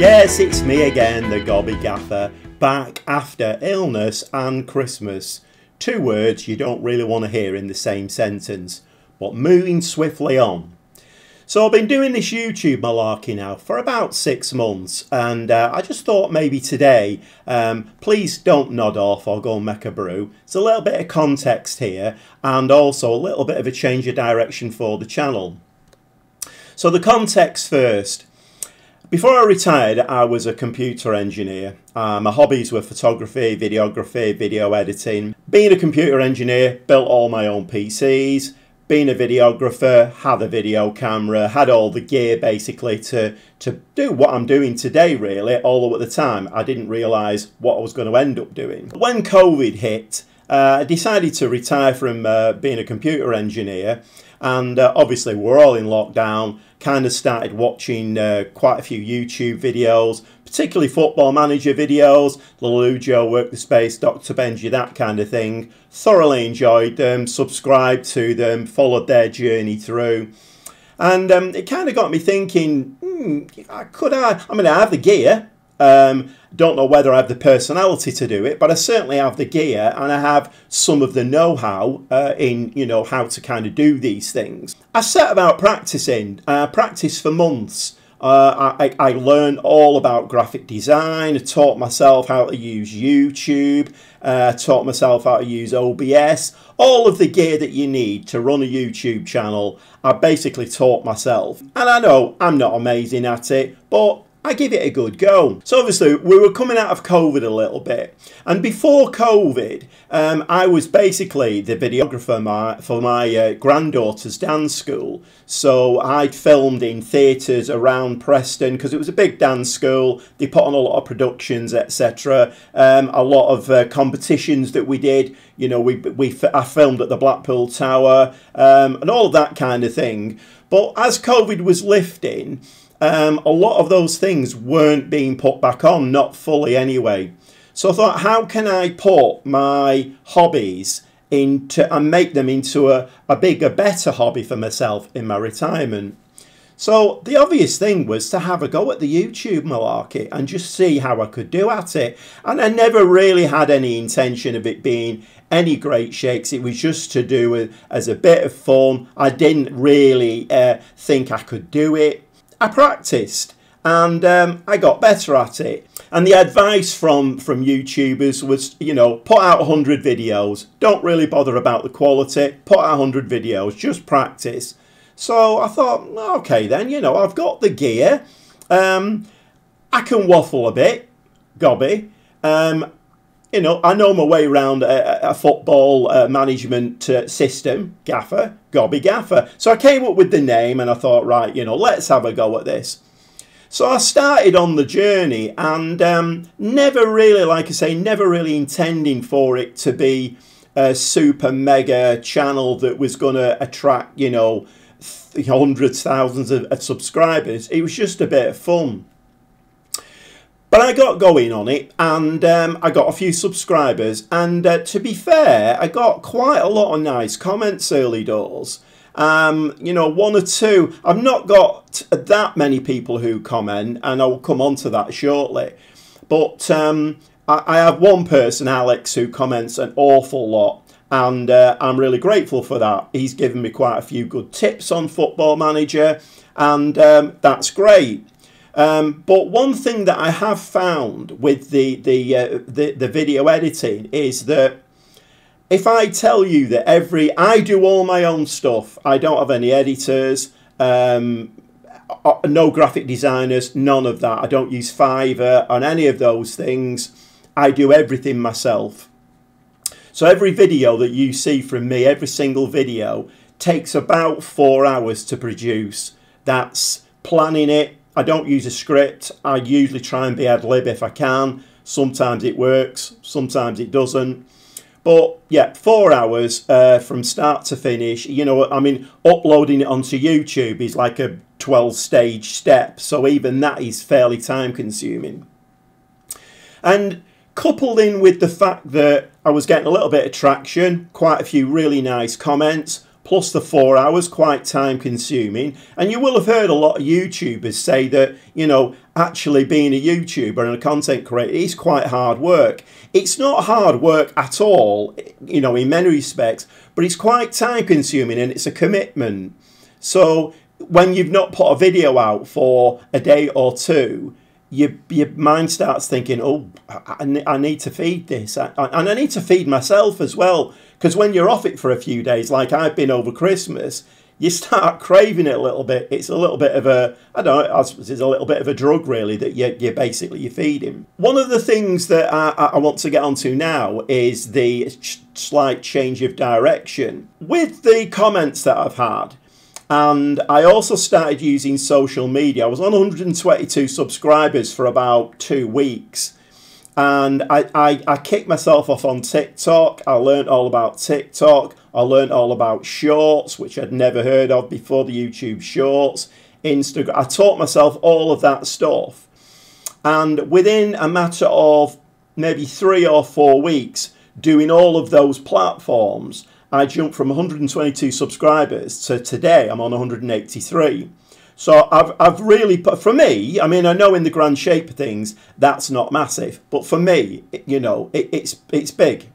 Yes, it's me again, the Gobby Gaffer, back after illness and Christmas. Two words you don't really want to hear in the same sentence, but moving swiftly on. So I've been doing this YouTube malarkey now for about 6 months, and I just thought maybe today, please don't nod off or go and make a brew. It's a little bit of context here, and also a little bit of a change of direction for the channel. So the context first. Before I retired, I was a computer engineer. My hobbies were photography, videography, video editing. Being a computer engineer, built all my own PCs. Being a videographer, had a video camera, had all the gear basically to do what I'm doing today really, although at the time I didn't realise what I was going to end up doing. When COVID hit, I decided to retire from being a computer engineer, and obviously we're all in lockdown. Kind of started watching quite a few YouTube videos, particularly Football Manager videos, Lelujo, Work the Space, Dr. Benji, that kind of thing. Thoroughly enjoyed them, subscribed to them, followed their journey through. And it kind of got me thinking, I mean, I have the gear. Don't know whether I have the personality to do it, but I certainly have the gear, and I have some of the know-how in, you know, how to kind of do these things. I set about practicing, practiced for months. I learned all about graphic design, I taught myself how to use YouTube, taught myself how to use OBS, all of the gear that you need to run a YouTube channel. I basically taught myself, and I know I'm not amazing at it, but I give it a good go. So obviously we were coming out of COVID a little bit, and before COVID I was basically the videographer for my granddaughter's dance school. So I'd filmed in theatres around Preston because it was a big dance school. They put on a lot of productions, etc. A lot of competitions that we did. You know, I filmed at the Blackpool Tower and all of that kind of thing. But as COVID was lifting, a lot of those things weren't being put back on, not fully anyway. So I thought, how can I put my hobbies into and make them into a bigger, better hobby for myself in my retirement? So the obvious thing was to have a go at the YouTube malarkey and just see how I could do at it. And I never really had any intention of it being any great shakes. It was just to do as a bit of fun. I didn't really think I could do it. I practiced, and I got better at it. And the advice from YouTubers was, you know, put out 100 videos. Don't really bother about the quality. Put out 100 videos. Just practice. So I thought, okay then, you know, I've got the gear. I can waffle a bit, Gobby. You know, I know my way around a football management system, Gaffer, Gobby Gaffer. So I came up with the name, and I thought, right, you know, let's have a go at this. So I started on the journey, and never really, like I say, never really intending for it to be a super mega channel that was going to attract, you know, hundreds, thousands of subscribers. It was just a bit of fun. But I got going on it, and I got a few subscribers, and to be fair, I got quite a lot of nice comments early doors. You know, 1 or 2. I've not got that many people who comment, and I'll come on to that shortly. But I have one person, Alex, who comments an awful lot, and I'm really grateful for that. He's given me quite a few good tips on Football Manager, and that's great. But one thing that I have found with the video editing is that if I tell you that I do all my own stuff, I don't have any editors, no graphic designers, none of that. I don't use Fiverr on any of those things. I do everything myself. So every video that you see from me, every single video, takes about 4 hours to produce. That's planning it. I don't use a script. I usually try and be ad lib if I can. Sometimes it works, sometimes it doesn't. But yeah, 4 hours from start to finish. You know, I mean, uploading it onto YouTube is like a 12-stage step. So even that is fairly time consuming. And coupled in with the fact that I was getting a little bit of traction, quite a few really nice comments, plus the 4 hours, quite time consuming. And you will have heard a lot of YouTubers say that, you know, actually being a YouTuber and a content creator is quite hard work. It's not hard work at all, you know, in many respects, but it's quite time consuming and it's a commitment. So when you've not put a video out for a day or two, your mind starts thinking, oh, I need to feed this. And I need to feed myself as well. Because when you're off it for a few days, like I've been over Christmas, you start craving it a little bit. It's a little bit of a, I don't know, it's a little bit of a drug really that you're basically feeding. One of the things that I want to get onto now is the slight change of direction. With the comments that I've had, and I also started using social media. I was on 122 subscribers for about 2 weeks. And I kicked myself off on TikTok. I learned all about TikTok. I learned all about shorts, which I'd never heard of before, the YouTube shorts, Instagram. I taught myself all of that stuff. And within a matter of maybe 3 or 4 weeks, doing all of those platforms, I jumped from 122 subscribers to today I'm on 183. So I've really put, for me, I mean, I know in the grand shape of things, that's not massive. But for me, you know, it's big.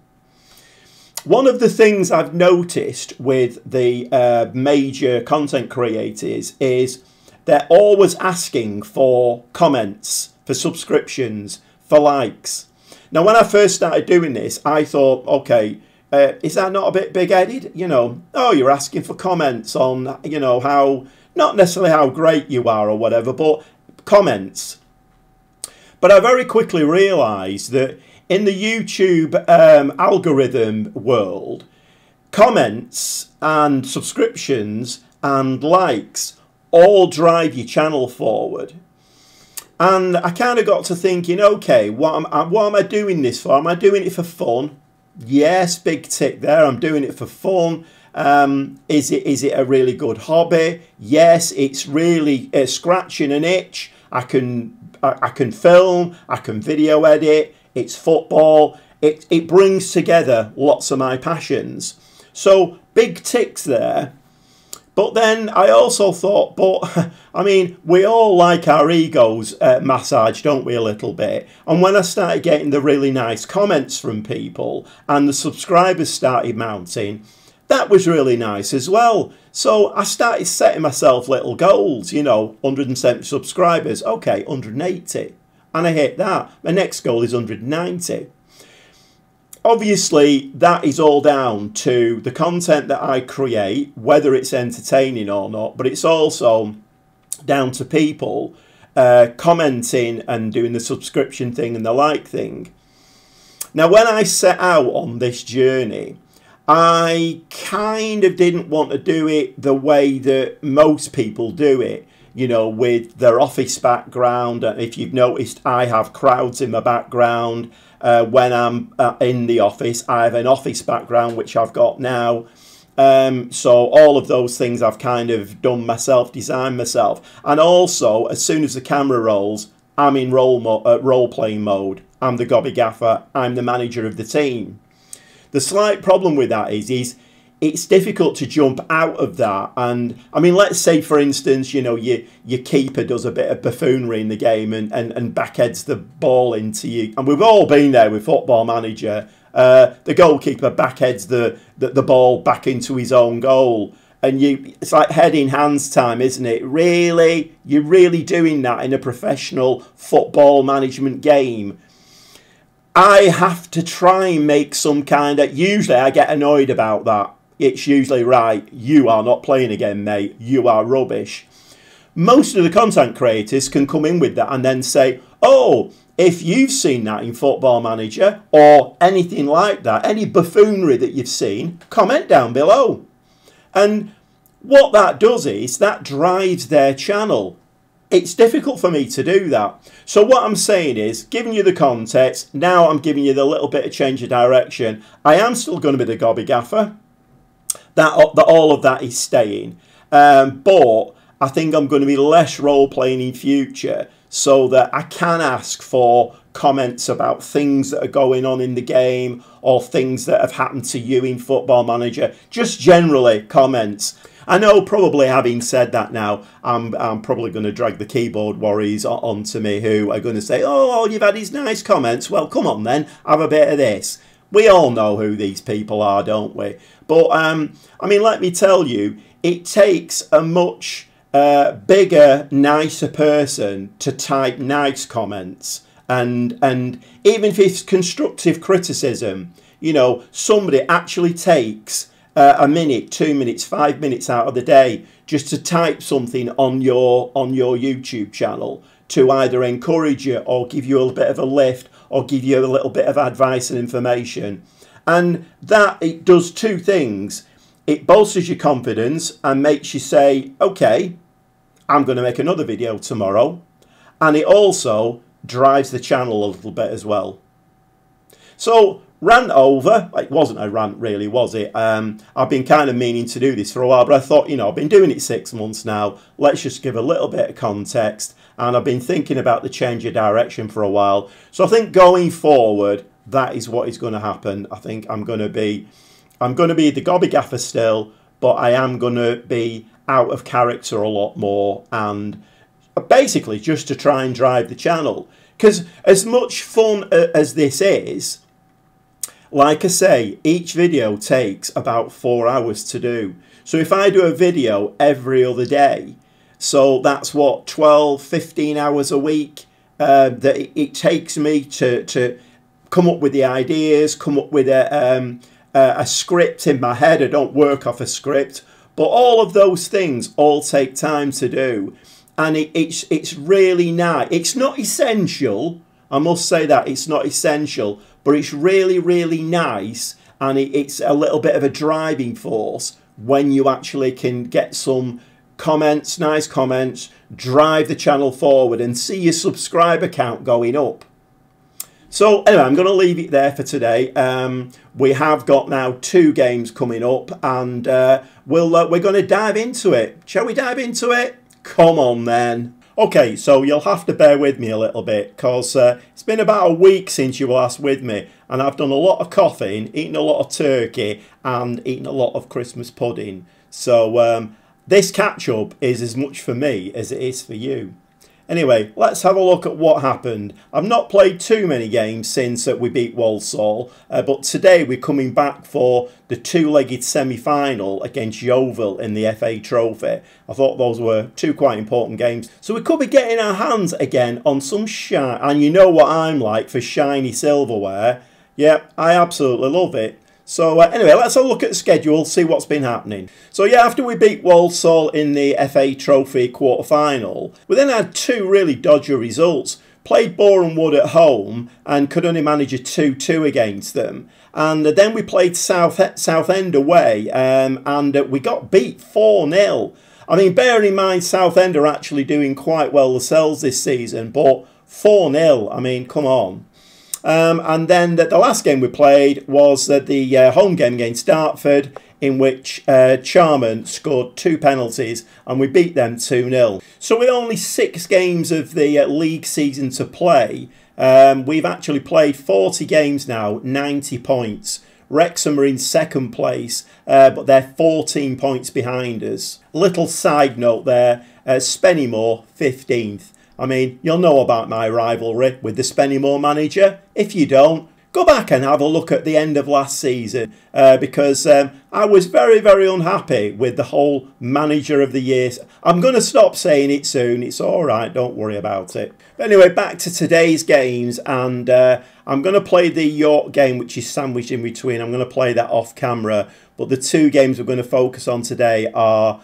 One of the things I've noticed with the major content creators is they're always asking for comments, for subscriptions, for likes. Now, when I first started doing this, I thought, okay, is that not a bit big-headed? You know, oh, you're asking for comments on, you know, how, not necessarily how great you are or whatever, but comments. But I very quickly realised that in the YouTube algorithm world, comments and subscriptions and likes all drive your channel forward. And I kind of got to thinking, okay, what am I doing this for? Am I doing it for fun? Yes, big tick there. I'm doing it for fun. Is it a really good hobby? Yes, it's really scratching an itch. I can film. I can video edit. It's football. It brings together lots of my passions. So big ticks there. But then I also thought, but I mean, we all like our egos massaged, don't we, a little bit? And when I started getting the really nice comments from people and the subscribers started mounting, that was really nice as well. So I started setting myself little goals, you know, 170 subscribers, okay, 180. And I hit that. My next goal is 190. Obviously, that is all down to the content that I create, whether it's entertaining or not, but it's also down to people commenting and doing the subscription thing and the like thing. Now, when I set out on this journey, I kind of didn't want to do it the way that most people do it, you know, with their office background. If you've noticed, I have crowds in my background. When I'm in the office, I have an office background, which I've got now. So all of those things I've kind of done myself, designed myself. And also, as soon as the camera rolls, I'm in role-playing mode. I'm the gobby gaffer. I'm the manager of the team. The slight problem with that is it's difficult to jump out of that. And I mean, let's say, for instance, you know, your keeper does a bit of buffoonery in the game and backheads the ball into you. And we've all been there with Football Manager. The goalkeeper backheads the ball back into his own goal. And it's like head in hands time, isn't it? Really? You're really doing that in a professional football management game? I have to try and make some kind of... Usually I get annoyed about that. It's usually, right, you are not playing again, mate. You are rubbish. Most of the content creators can come in with that and then say, oh, if you've seen that in Football Manager or anything like that, any buffoonery that you've seen, comment down below. And what that does is that drives their channel. It's difficult for me to do that. So what I'm saying is, giving you the context, now I'm giving you the little bit of change of direction. I am still going to be the gobby gaffer. That all of that is staying. But I think I'm going to be less role-playing in future. so that I can ask for comments about things that are going on in the game or things that have happened to you in Football Manager. Just generally comments. I know, probably having said that now, I'm probably going to drag the keyboard warriors onto me, who are going to say, oh, you've had these nice comments. Well, come on then, have a bit of this. We all know who these people are, don't we? But, I mean, let me tell you, it takes a much bigger, nicer person to type nice comments. And even if it's constructive criticism, you know, somebody actually takes a minute, 2 minutes, 5 minutes out of the day just to type something on your YouTube channel to either encourage you or give you a bit of a lift or give you a little bit of advice and information. And that, it does two things. It bolsters your confidence and makes you say, okay, I'm going to make another video tomorrow. And it also drives the channel a little bit as well. So, rant over. It wasn't a rant really, was it? I've been kind of meaning to do this for a while, but I thought, you know, I've been doing it 6 months now. Let's just give a little bit of context. And I've been thinking about the change of direction for a while. So I think going forward, that is what is going to happen. I think I'm going to be the Gobby Gaffer still, but I am going to be out of character a lot more, and basically just to try and drive the channel. Because as much fun as this is, like I say, each video takes about 4 hours to do. So if I do a video every other day, so that's what, 12, 15 hours a week that it takes me to come up with the ideas, come up with a script in my head. I don't work off a script, but all of those things all take time to do. And it's really nice. It's not essential. I must say that it's not essential, but it's really, really nice. And it's a little bit of a driving force when you actually can get some comments, nice comments, drive the channel forward and see your subscriber count going up. So anyway, I'm going to leave it there for today. We have got now 2 games coming up, and we're going to dive into it. Shall we dive into it? Come on then. Okay, so you'll have to bear with me a little bit, because it's been about a week since you were last with me, and I've done a lot of coughing, eaten a lot of turkey, and eaten a lot of Christmas pudding. So this catch-up is as much for me as it is for you. Anyway, let's have a look at what happened. I've not played too many games since we beat Walsall, but today we're coming back for the 2-legged semi-final against Yeovil in the FA Trophy. I thought those were 2 quite important games. So we could be getting our hands again on some shine, and you know what I'm like for shiny silverware. Yeah, I absolutely love it. So anyway, let's have a look at the schedule, see what's been happening. So yeah, after we beat Walsall in the FA Trophy quarter-final, we then had 2 really dodgy results. Played Boreham Wood at home and could only manage a 2-2 against them. And then we played Southend away and we got beat 4-0. I mean, bearing in mind Southend are actually doing quite well themselves this season, but 4-0, I mean, come on. And then the last game we played was the home game against Dartford, in which Charman scored 2 penalties and we beat them 2-0. So with only 6 games of the league season to play, we've actually played 40 games now, 90 points. Wrexham are in 2nd place, but they're 14 points behind us. Little side note there, Spennymoor 15th. I mean, you'll know about my rivalry with the Spennymoor manager. If you don't, go back and have a look at the end of last season, because I was very, very unhappy with the whole manager of the year. I'm going to stop saying it soon. It's all right. Don't worry about it. But anyway, back to today's games, and I'm going to play the York game, which is sandwiched in between. I'm going to play that off camera, but the 2 games we're going to focus on today are...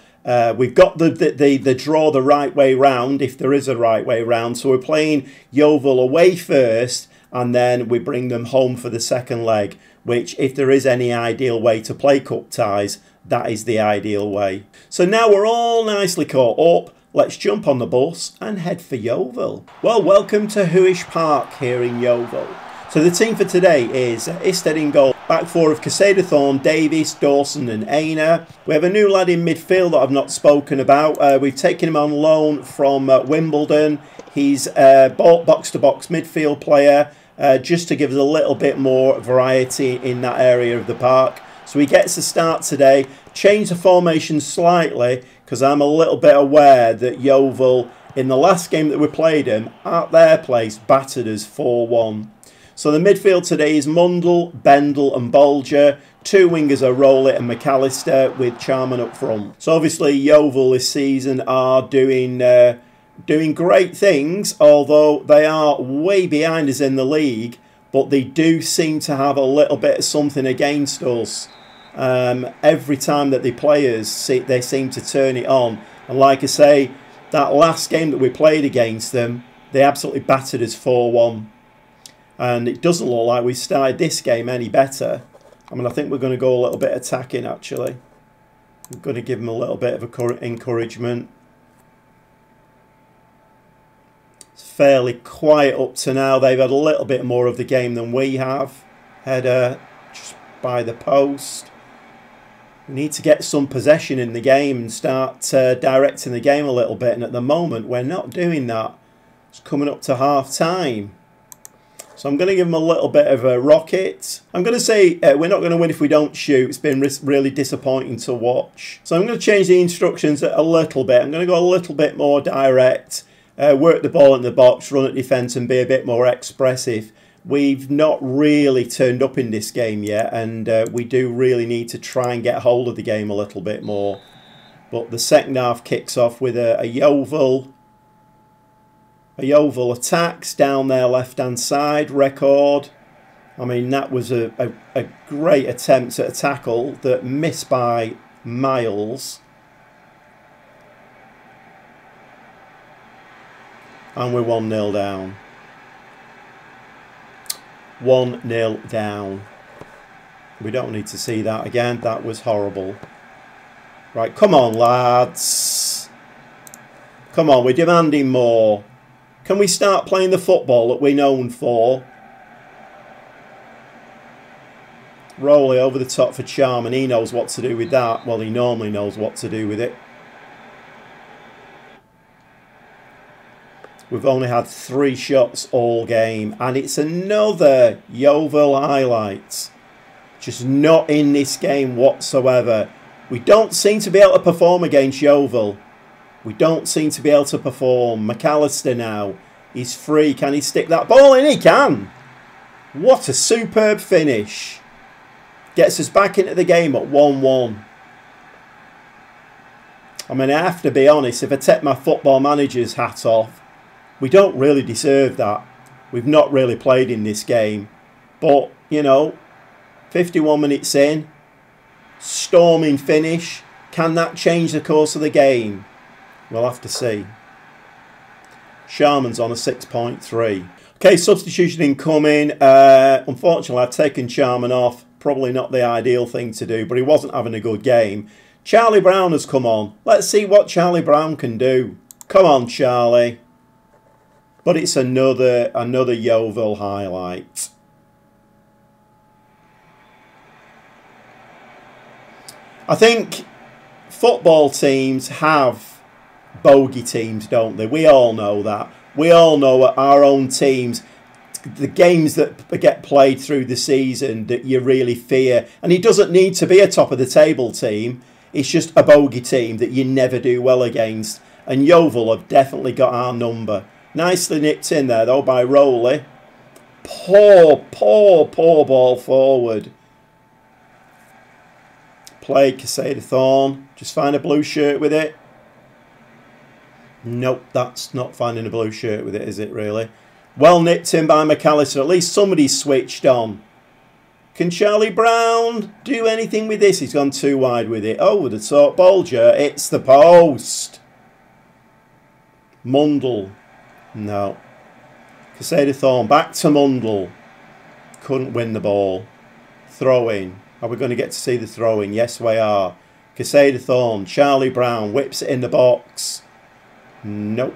we've got the draw the right way round, if there is a right way round. So we're playing Yeovil away first, and then we bring them home for the 2nd leg, which, if there is any ideal way to play cup ties, that is the ideal way. So now we're all nicely caught up. Let's jump on the bus and head for Yeovil. Well, welcome to Huish Park here in Yeovil. So the team for today is Isted in goal. Back four of Casada Thorne, Davies, Dawson and Aina. We have a new lad in midfield that I've not spoken about. We've taken him on loan from Wimbledon. He's a box-to-box midfield player, just to give us a little bit more variety in that area of the park. So he gets a start today. Change the formation slightly because I'm a little bit aware that Yeovil, in the last game that we played him, at their place, battered us 4-1. So the midfield today is Mundell, Bendel and Bolger. Two wingers are Rowley and McAllister with Charman up front. So obviously Yeovil this season are doing great things, although they are way behind us in the league. But they do seem to have a little bit of something against us. Every time that they play us, they seem to turn it on. And like I say, that last game that we played against them, they absolutely battered us 4-1. And it doesn't look like we started this game any better. I mean, I think we're going to go a little bit attacking, actually. We're going to give them a little bit of encouragement. It's fairly quiet up to now. They've had a little bit more of the game than we have. Header just by the post. We need to get some possession in the game and start directing the game a little bit. And at the moment, we're not doing that. It's coming up to half time. So I'm going to give them a little bit of a rocket. I'm going to say we're not going to win if we don't shoot. It's been really disappointing to watch. So I'm going to change the instructions a little bit. I'm going to go a little bit more direct. Work the ball in the box, run at defence and be a bit more expressive. We've not really turned up in this game yet. And we do really need to try and get hold of the game a little bit more. But the second half kicks off with a Yeovil. A Yeovil attacks down their left-hand side, record. I mean, that was a great attempt at a tackle that missed by miles. And we're 1-0 down. 1-0 down. We don't need to see that again. That was horrible. Right, come on, lads. Come on, we're demanding more. Can we start playing the football that we're known for? Rowley over the top for Charman. He knows what to do with that. Well, he normally knows what to do with it. We've only had 3 shots all game. And it's another Yeovil highlight. Just not in this game whatsoever. We don't seem to be able to perform against Yeovil. We don't seem to be able to perform. McAllister now. He's free. Can he stick that ball in? He can. What a superb finish. Gets us back into the game at 1-1. I mean, I have to be honest. If I take my football manager's hat off, we don't really deserve that. We've not really played in this game. But, you know, 51 minutes in. Storming finish. Can that change the course of the game? We'll have to see. Sharman's on a 6.3. Okay, substitution incoming. Unfortunately, I've taken Charman off. Probably not the ideal thing to do, but he wasn't having a good game. Charlie Brown has come on. Let's see what Charlie Brown can do. Come on, Charlie. But it's another Yeovil highlight. I think football teams have bogey teams, don't they? We all know that. We all know our own teams, the games that get played through the season that you really fear. And it doesn't need to be a top of the table team. It's just a bogey team that you never do well against. And Yeovil have definitely got our number. Nicely nipped in there though by Rowley. Poor ball forward. Play Casada Thorne. Just find a blue shirt with it. Nope, that's not finding a blue shirt with it, is it really? Well nipped in by McAllister. At least somebody's switched on. Can Charlie Brown do anything with this? He's gone too wide with it. Oh, with the top Bolger. It's the post. Mundell. No. Casada Thorne. Back to Mundell. Couldn't win the ball. Throw in. Are we going to get to see the throw in? Yes, we are. Casada Thorne. Charlie Brown whips it in the box. Nope.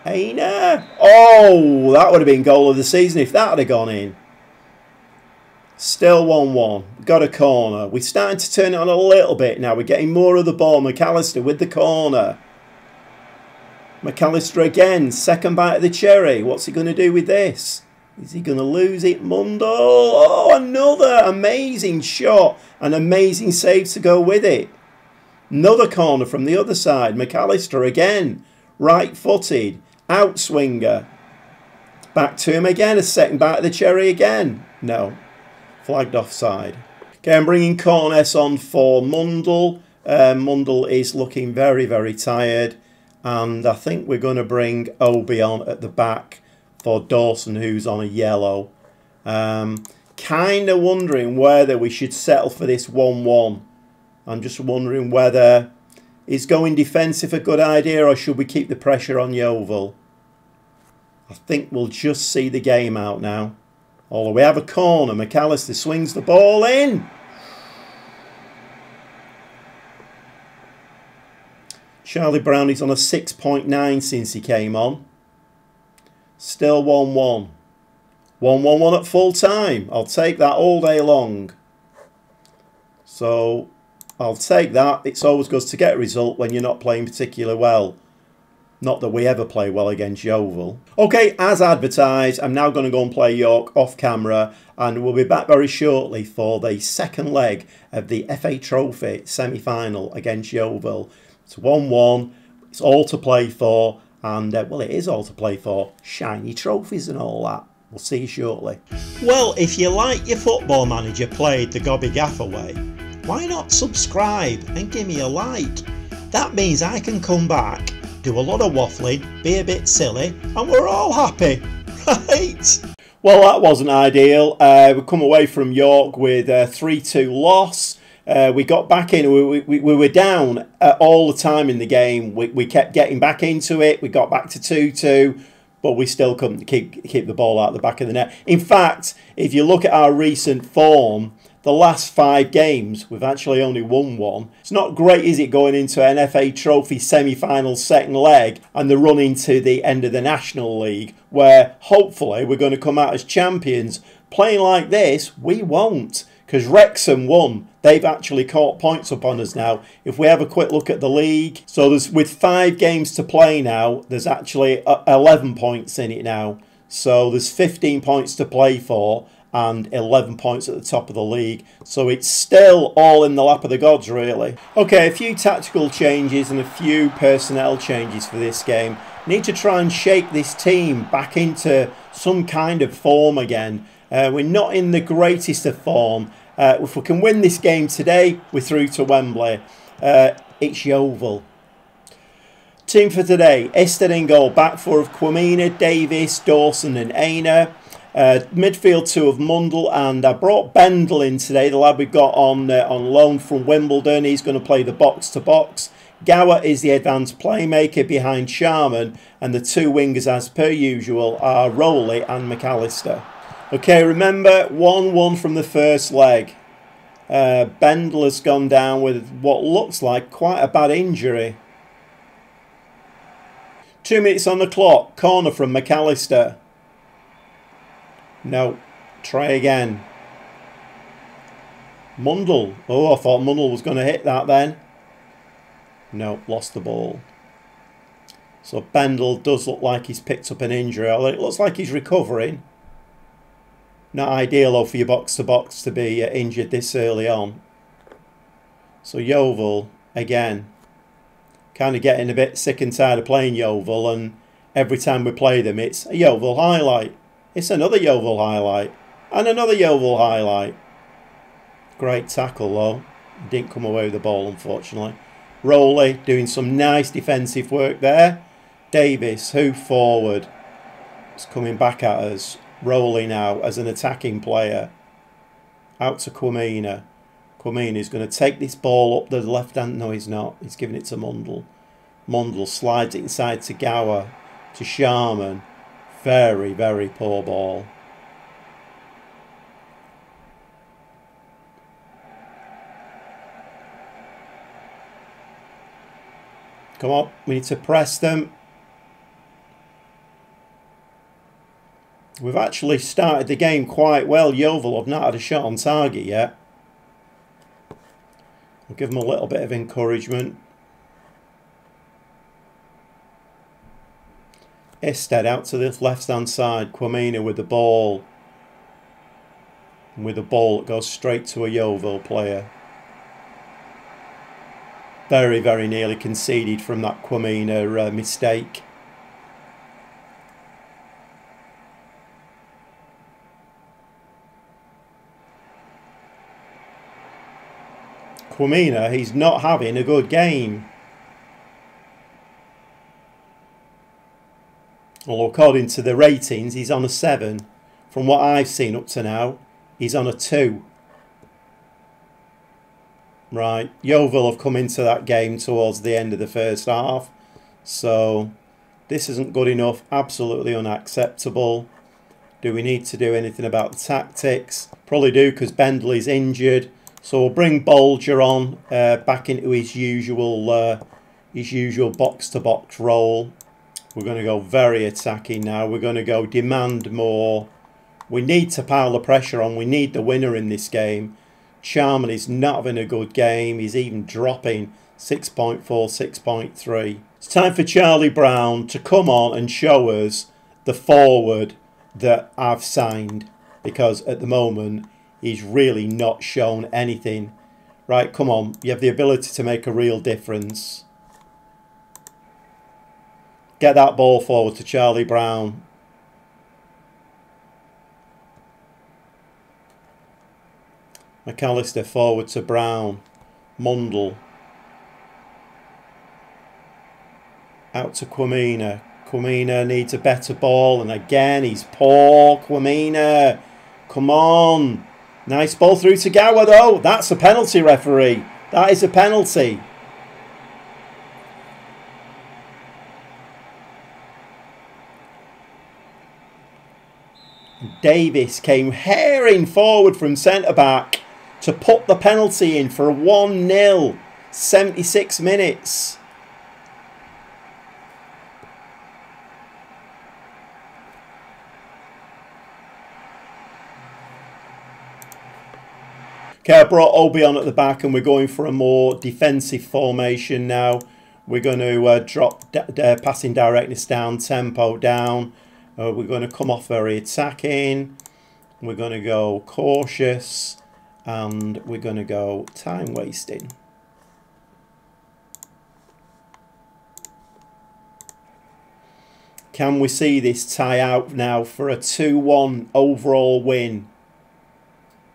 Aina. Oh, that would have been goal of the season if that had gone in. Still 1-1. Got a corner. We're starting to turn it on a little bit now. We're getting more of the ball. McAllister with the corner. McAllister again. Second bite of the cherry. What's he going to do with this? Is he going to lose it? Mundle. Oh, another amazing shot. An amazing save to go with it. Another corner from the other side. McAllister again. Right-footed. Outswinger. Back to him again. A second bite of the cherry again. No. Flagged offside. Okay, I'm bringing Corness on for Mundle. Mundle is looking very, very tired. And I think we're going to bring Obi on at the back for Dawson, who's on a yellow. Kind of wondering whether we should settle for this 1-1. I'm just wondering whether is going defensive a good idea, or should we keep the pressure on Yeovil? I think we'll just see the game out now. Although we have a corner. McAllister swings the ball in. Charlie Brown is on a 6.9 since he came on. Still 1-1. 1-1-1 at full time. I'll take that all day long. So I'll take that. It's always good to get a result when you're not playing particularly well. Not that we ever play well against Yeovil. Okay, as advertised, I'm now going to go and play York off camera, and we'll be back very shortly for the second leg of the FA Trophy semi-final against Yeovil. It's 1-1. It's all to play for, and well, it is all to play for. Shiny trophies and all that. We'll see you shortly. Well, if you like your Football Manager played the Gobby Gaffer way, why not subscribe and give me a like? That means I can come back, do a lot of waffling, be a bit silly, and we're all happy, right? Well, that wasn't ideal. We come away from York with a 3-2 loss. We got back in. We were down all the time in the game. We kept getting back into it. We got back to 2-2, but we still couldn't keep the ball out the back of the net. In fact, if you look at our recent form, the last 5 games, we've actually only won 1. It's not great, is it, going into an FA Trophy semi-final second leg and the run into the end of the National League, where hopefully we're going to come out as champions. Playing like this, we won't, because Wrexham won. They've actually caught points up on us now. If we have a quick look at the league, so with 5 games to play now, there's actually 11 points in it now. So there's 15 points to play for, and 11 points at the top of the league. So it's still all in the lap of the gods, really. Okay, a few tactical changes and a few personnel changes for this game. Need to try and shake this team back into some kind of form again. We're not in the greatest of form. If we can win this game today, we're through to Wembley. It's Yeovil. Team for today: Esther in goal, back 4 of Quamina, Davis, Dawson and Aina. Midfield 2 of Mundle, and I brought Bendel in today, the lad we got on loan from Wimbledon. He's going to play the box-to-box. Gower is the advanced playmaker behind Sharman, and the 2 wingers, as per usual, are Rowley and McAllister. Okay, remember, 1-1 from the first leg. Bendel has gone down with what looks like quite a bad injury. 2 minutes on the clock. Corner from McAllister. No. Try again. Mundle. Oh, I thought Mundle was going to hit that then. No, lost the ball. So Bendel does look like he's picked up an injury. Although it looks like he's recovering. Not ideal though for your box-to-box to be injured this early on. So Yeovil, again, kind of getting a bit sick and tired of playing Yeovil. And every time we play them, it's a Yeovil highlight. It's another Yeovil highlight. And another Yeovil highlight. Great tackle though. Didn't come away with the ball, unfortunately. Rowley doing some nice defensive work there. Davis, who forward. It's coming back at us. Rowley now as an attacking player. Out to Quamina. Quamina is going to take this ball up the left hand. No, he's not. He's giving it to Mundle. Mundle slides it inside to Gower. To Sharman. Very, very poor ball. Come on, we need to press them. We've actually started the game quite well. Yeovil have not had a shot on target yet. We'll give them a little bit of encouragement. Isted out to the left-hand side. Quamina with the ball. And with the ball, it goes straight to a Yeovil player. Very, very nearly conceded from that Quamina mistake. Quamina, he's not having a good game. Well, according to the ratings, he's on a 7. From what I've seen up to now, he's on a 2. Right, Yeovil have come into that game towards the end of the first half. So, this isn't good enough. Absolutely unacceptable. Do we need to do anything about the tactics? Probably do, because Bendley's injured. So we'll bring Bolger on back into his usual box-to-box role. We're going to go very attacking now. We're going to go demand more. We need to pile the pressure on. We need the winner in this game. Charman is not having a good game. He's even dropping 6.4, 6.3. It's time for Charlie Brown to come on and show us the forward that I've signed. Because at the moment, he's really not shown anything. Right, come on. You have the ability to make a real difference. Get that ball forward to Charlie Brown. McAllister forward to Brown. Mundle. Out to Quamina. Quamina needs a better ball. And again, he's poor. Quamina. Come on. Nice ball through to Gower, though. That's a penalty, referee. That is a penalty. Davis came herring forward from centre-back to put the penalty in for a 1-0. 76 minutes. Okay, I brought Obi on at the back and we're going for a more defensive formation now. We're going to drop passing directness down, tempo down. We're going to come off very attacking. We're going to go cautious and we're going to go time wasting. Can we see this tie out now for a 2-1 overall win?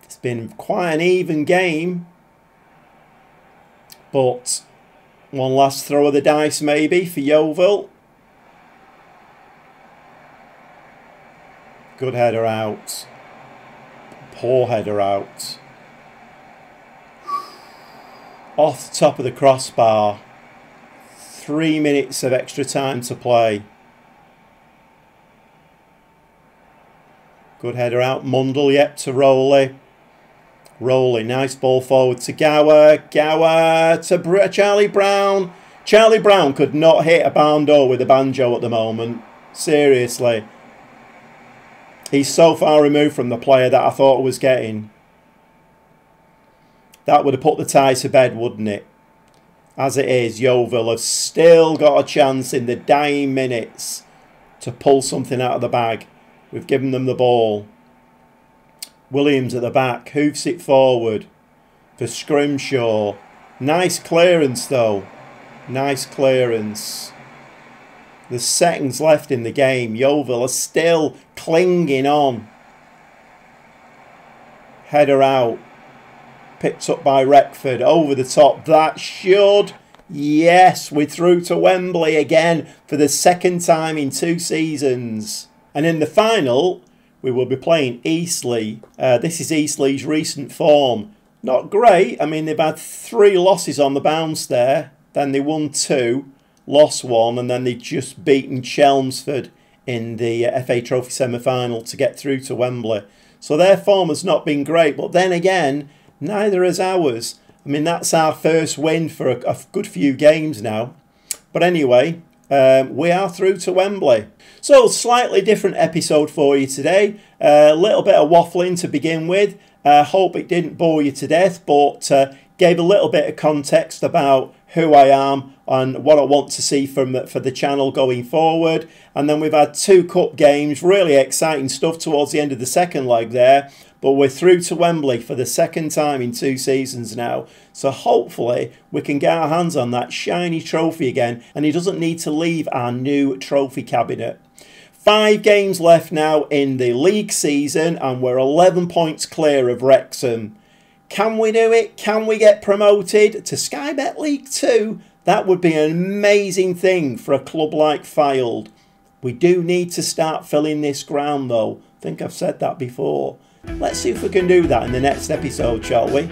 It's been quite an even game, but one last throw of the dice maybe for Yeovil. Good header out. Poor header out. Off the top of the crossbar. 3 minutes of extra time to play. Good header out. Mundle, yep, to Rowley. Rowley, nice ball forward to Gower. Gower to Charlie Brown. Charlie Brown could not hit a barn door with a banjo at the moment. Seriously. He's so far removed from the player that I thought I was getting. That would have put the tie to bed, wouldn't it? As it is, Yeovil have still got a chance in the dying minutes to pull something out of the bag. We've given them the ball. Williams at the back, hoofs it forward for Scrimshaw. Nice clearance though. Nice clearance. There's seconds left in the game. Yeovil are still clinging on. Header out. Picked up by Reckford. Over the top. That should. Yes, we're through to Wembley again for the second time in 2 seasons. And in the final, we will be playing Eastleigh. This is Eastleigh's recent form. Not great. I mean, they've had 3 losses on the bounce there. Then they won 2. Lost 1, and then they just beaten Chelmsford in the FA Trophy semi-final to get through to Wembley. So their form has not been great, but then again, neither has ours. I mean, that's our first win for a good few games now. But anyway, we are through to Wembley. So, slightly different episode for you today. A little bit of waffling to begin with. Hope it didn't bore you to death, but gave a little bit of context about who I am and what I want to see for the channel going forward. And then we've had 2 cup games, really exciting stuff towards the end of the second leg there. But we're through to Wembley for the second time in 2 seasons now. So hopefully we can get our hands on that shiny trophy again, and he doesn't need to leave our new trophy cabinet. 5 games left now in the league season, and we're 11 points clear of Wrexham. Can we do it? Can we get promoted to Sky Bet League 2? That would be an amazing thing for a club like Fylde. We do need to start filling this ground though. I think I've said that before. Let's see if we can do that in the next episode, shall we?